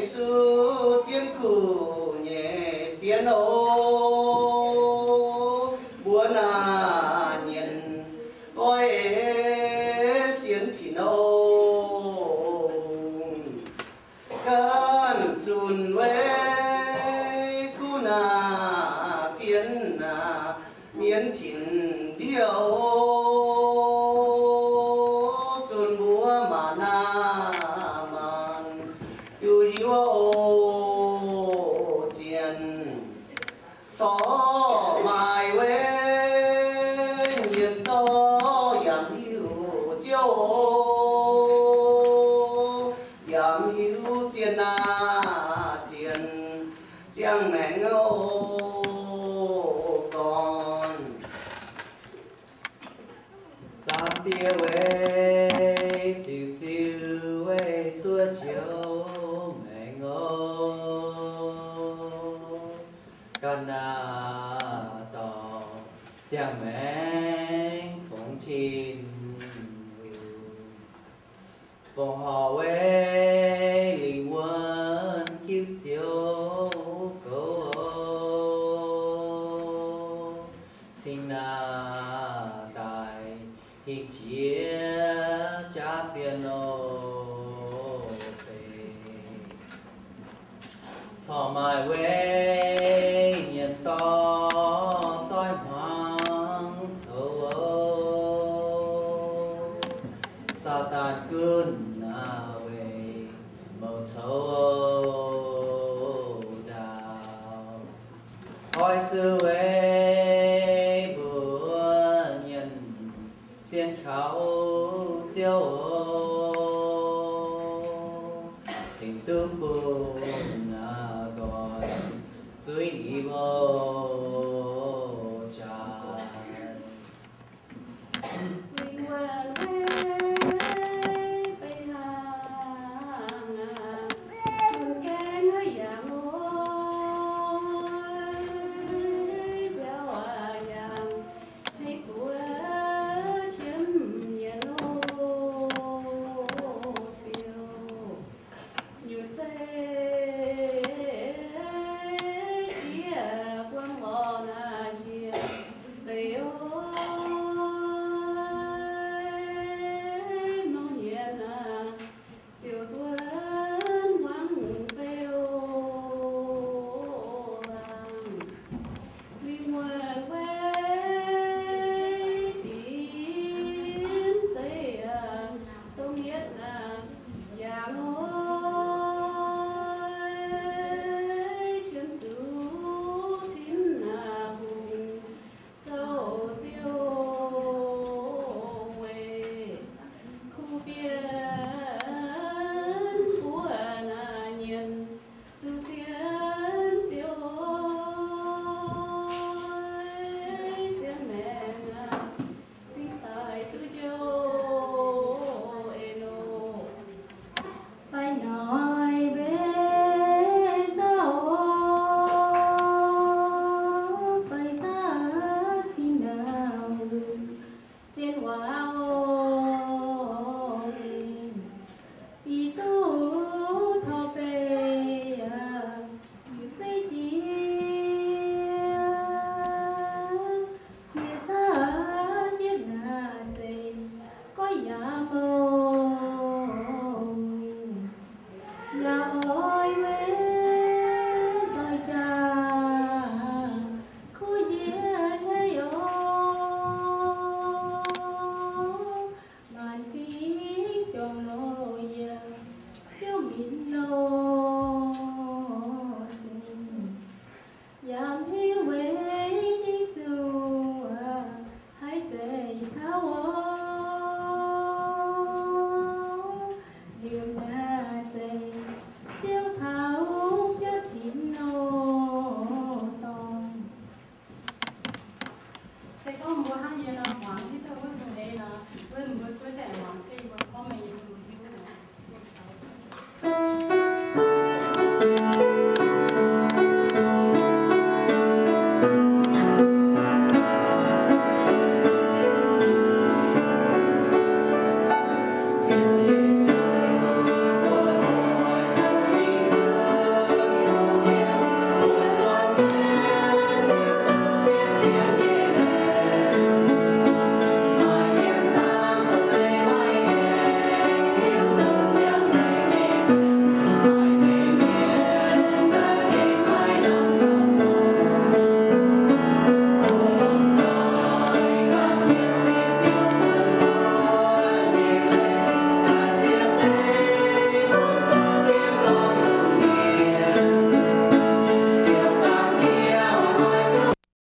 sự chiến cử nhẹ phiền ô buồn nhìn ôi xiên thì nâu cơn dùn về cú na phiền miến thìn điệu dùn búa mà na màn yêu yêu ô chiến gió mai quê nhìn to yam hiu chiêu yam hiu chiến na chiến chiang mẹ ngô con cha tia quê chiều chiều quê chúa chiều mẹ ngô con tỏ cha mẹ phụng thiên phụng họ quê linh quân cứu chiếu cầu chính na đại hình chia cha chiến ô về cho mai quê nhìn to trói hoang châu âu sa tan cơn về màu châu âu đào hỏi chữ quê bữa nhìn xiên khảo chiếu tình tương buồn gọi dưới đi vô tràn to